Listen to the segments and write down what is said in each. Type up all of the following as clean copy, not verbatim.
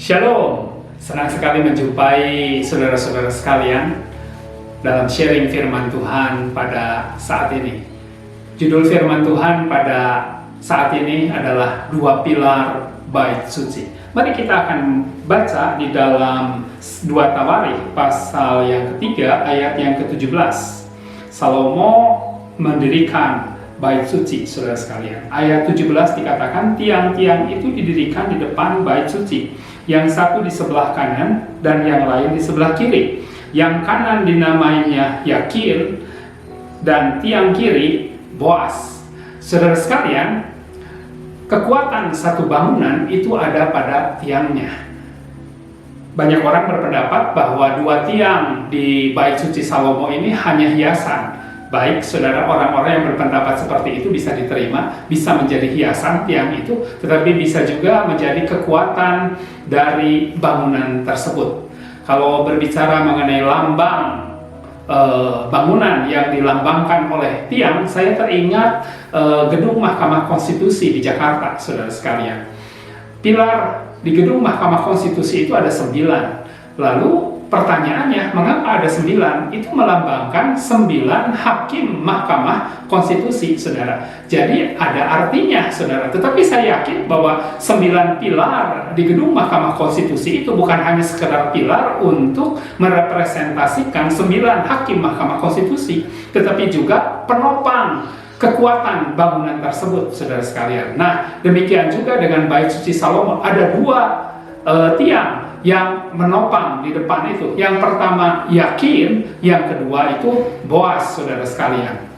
Shalom, senang sekali menjumpai saudara-saudara sekalian dalam sharing firman Tuhan pada saat ini. Judul firman Tuhan pada saat ini adalah dua pilar bait suci. Mari kita akan baca di dalam 2 Tawarikh pasal yang ketiga ayat yang ke-17. Salomo mendirikan bait suci, saudara sekalian. Ayat 17 dikatakan, tiang-tiang itu didirikan di depan bait suci, yang satu di sebelah kanan dan yang lain di sebelah kiri. Yang kanan dinamainya Yakin dan tiang kiri Boas. Saudara sekalian, kekuatan satu bangunan itu ada pada tiangnya. Banyak orang berpendapat bahwa dua tiang di bait suci Salomo ini hanya hiasan. Baik, saudara, orang-orang yang berpendapat seperti itu bisa diterima, bisa menjadi hiasan tiang itu, tetapi bisa juga menjadi kekuatan dari bangunan tersebut. Kalau berbicara mengenai lambang bangunan yang dilambangkan oleh tiang, saya teringat gedung Mahkamah Konstitusi di Jakarta, saudara sekalian. Pilar di gedung Mahkamah Konstitusi itu ada 9. Lalu pertanyaannya, mengapa ada 9? Itu melambangkan 9 hakim Mahkamah Konstitusi, saudara. Jadi ada artinya, saudara. Tetapi saya yakin bahwa 9 pilar di gedung Mahkamah Konstitusi itu bukan hanya sekedar pilar untuk merepresentasikan 9 hakim Mahkamah Konstitusi, tetapi juga penopang kekuatan bangunan tersebut, saudara sekalian. Nah, demikian juga dengan bait suci Salomo. Ada 2 tiang yang menopang di depan itu. Yang pertama Yakin, yang kedua itu Boas, saudara sekalian.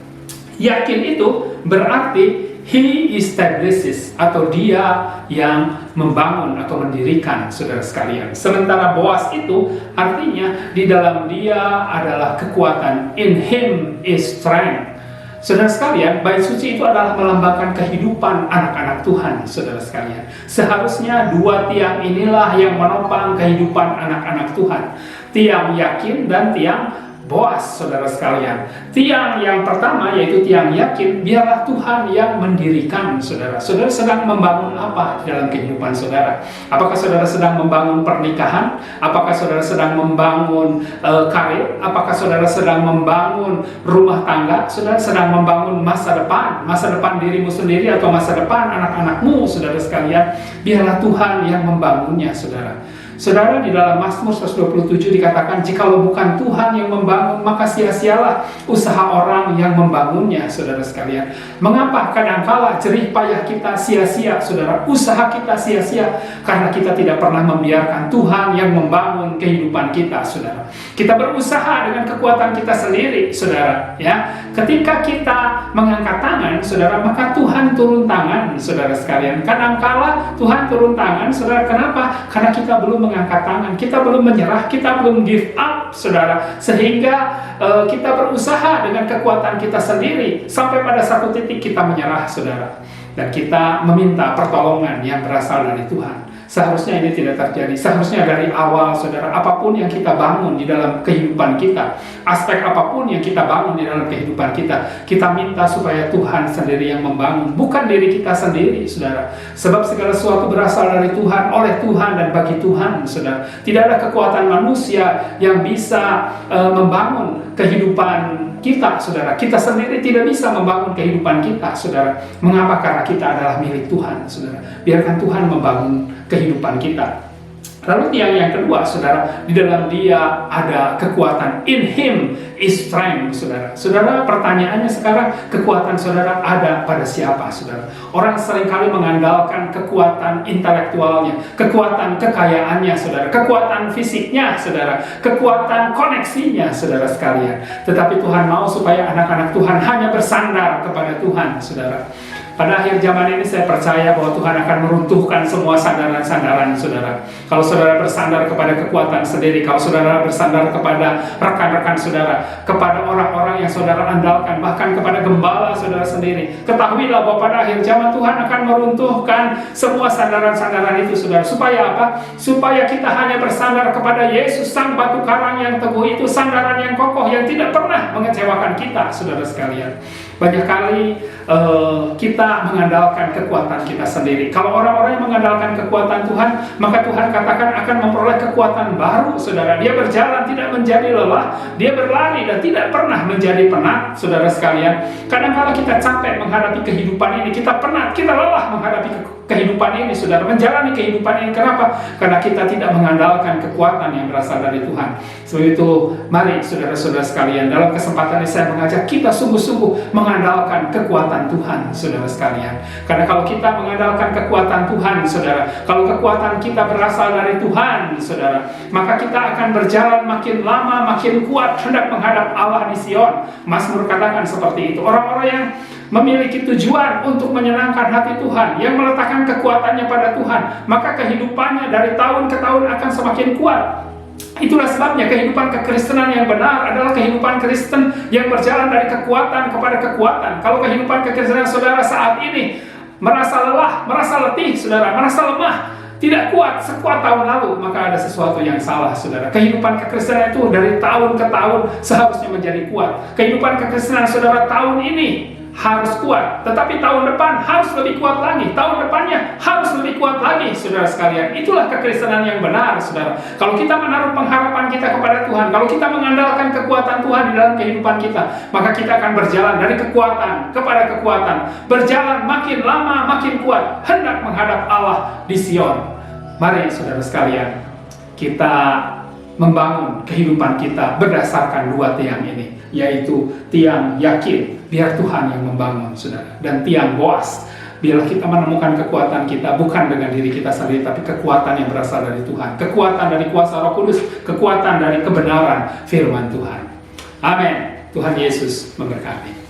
Yakin itu berarti he establishes, atau dia yang membangun atau mendirikan, saudara sekalian. Sementara Boas itu artinya di dalam dia adalah kekuatan. In him is strength. Saudara sekalian, bait suci itu adalah melambangkan kehidupan anak-anak Tuhan, saudara sekalian. Seharusnya 2 tiang inilah yang menopang kehidupan anak-anak Tuhan. Tiang Yakin dan tiang Boas, saudara sekalian. Tiang yang pertama yaitu tiang Yakin, biarlah Tuhan yang mendirikan, saudara. Saudara sedang membangun apa di dalam kehidupan saudara? Apakah saudara sedang membangun pernikahan? Apakah saudara sedang membangun karir? Apakah saudara sedang membangun rumah tangga? Saudara sedang membangun masa depan dirimu sendiri atau masa depan anak-anakmu, saudara sekalian. Biarlah Tuhan yang membangunnya, saudara. Saudara, di dalam Mazmur 127 dikatakan, jikalau bukan Tuhan yang membangun, maka sia-sialah usaha orang yang membangunnya, saudara sekalian. Mengapa kadangkala jerih payah kita sia-sia, saudara? Usaha kita sia-sia karena kita tidak pernah membiarkan Tuhan yang membangun kehidupan kita, saudara. Kita berusaha dengan kekuatan kita sendiri, saudara. Ya, ketika kita mengangkat tangan, saudara, maka Tuhan turun tangan, saudara sekalian. Kadangkala Tuhan turun tangan, saudara. Kenapa? Karena kita belum mengangkat tangan, kita belum menyerah, kita belum give up, saudara, sehingga kita berusaha dengan kekuatan kita sendiri sampai pada satu titik kita menyerah, saudara, dan kita meminta pertolongan yang berasal dari Tuhan. Seharusnya ini tidak terjadi. Seharusnya dari awal, saudara, apapun yang kita bangun di dalam kehidupan kita, aspek apapun yang kita bangun di dalam kehidupan kita, kita minta supaya Tuhan sendiri yang membangun, bukan diri kita sendiri, saudara. Sebab segala sesuatu berasal dari Tuhan, oleh Tuhan, dan bagi Tuhan, saudara. Tidak ada kekuatan manusia yang bisa membangun kehidupan kita, saudara. Kita sendiri tidak bisa membangun kehidupan kita, saudara. Mengapa? Karena kita adalah milik Tuhan, saudara. Biarkan Tuhan membangun kehidupan kita. Lalu tiang yang kedua, saudara, di dalam dia ada kekuatan. In him is strength, saudara. Saudara, pertanyaannya sekarang, kekuatan saudara ada pada siapa, saudara? Orang seringkali mengandalkan kekuatan intelektualnya, kekuatan kekayaannya, saudara, kekuatan fisiknya, saudara, kekuatan koneksinya, saudara sekalian. Tetapi Tuhan mau supaya anak-anak Tuhan hanya bersandar kepada Tuhan, saudara. Pada akhir zaman ini saya percaya bahwa Tuhan akan meruntuhkan semua sandaran-sandaran, saudara. Kalau saudara bersandar kepada kekuatan sendiri, kalau saudara bersandar kepada rekan-rekan saudara, kepada orang-orang yang saudara andalkan, bahkan kepada gembala saudara sendiri, ketahuilah bahwa pada akhir zaman Tuhan akan meruntuhkan semua sandaran-sandaran itu, saudara. Supaya apa? Supaya kita hanya bersandar kepada Yesus, sang batu karang yang teguh itu, sandaran yang kokoh yang tidak pernah mengecewakan kita, saudara sekalian. Banyak kali kita mengandalkan kekuatan kita sendiri. Kalau orang-orang yang mengandalkan kekuatan Tuhan, maka Tuhan katakan akan memperoleh kekuatan baru, saudara. Dia berjalan tidak menjadi lelah, dia berlari dan tidak pernah menjadi penat, saudara sekalian. Kadang-kala kita capek menghadapi kehidupan ini, kita penat, kita lelah menghadapi kehidupan ini, saudara, menjalani kehidupan ini. Kenapa? Karena kita tidak mengandalkan kekuatan yang berasal dari Tuhan. Sebab itu, mari saudara-saudara sekalian, dalam kesempatan ini saya mengajak kita sungguh-sungguh mengandalkan kekuatan Tuhan, saudara sekalian. Karena kalau kita mengandalkan kekuatan Tuhan, saudara, kalau kekuatan kita berasal dari Tuhan, saudara, maka kita akan berjalan makin lama, makin kuat hendak menghadap Allah di Sion. Mazmur katakan seperti itu. Orang-orang yang memiliki tujuan untuk menyenangkan hati Tuhan, yang meletakkan kekuatannya pada Tuhan, maka kehidupannya dari tahun ke tahun akan semakin kuat. Itulah sebabnya kehidupan kekristenan yang benar adalah kehidupan Kristen yang berjalan dari kekuatan kepada kekuatan. Kalau kehidupan kekristenan saudara saat ini merasa lelah, merasa letih, saudara, merasa lemah, tidak kuat sekuat tahun lalu, maka ada sesuatu yang salah, saudara. Kehidupan kekristenan itu dari tahun ke tahun seharusnya menjadi kuat. Kehidupan kekristenan saudara tahun ini harus kuat, tetapi tahun depan harus lebih kuat lagi, tahun depannya harus lebih kuat lagi, saudara sekalian. Itulah kekristenan yang benar, saudara. Kalau kita menaruh pengharapan kita kepada Tuhan, kalau kita mengandalkan kekuatan Tuhan di dalam kehidupan kita, maka kita akan berjalan dari kekuatan kepada kekuatan, berjalan makin lama makin kuat hendak menghadap Allah di Sion. Mari saudara sekalian, kita membangun kehidupan kita berdasarkan dua tiang ini, yaitu tiang yakin, biar Tuhan yang membangun, saudara, dan tiang Boas, biarlah kita menemukan kekuatan kita bukan dengan diri kita sendiri, tapi kekuatan yang berasal dari Tuhan, kekuatan dari kuasa Roh Kudus, kekuatan dari kebenaran firman Tuhan. Amin. Tuhan Yesus memberkati.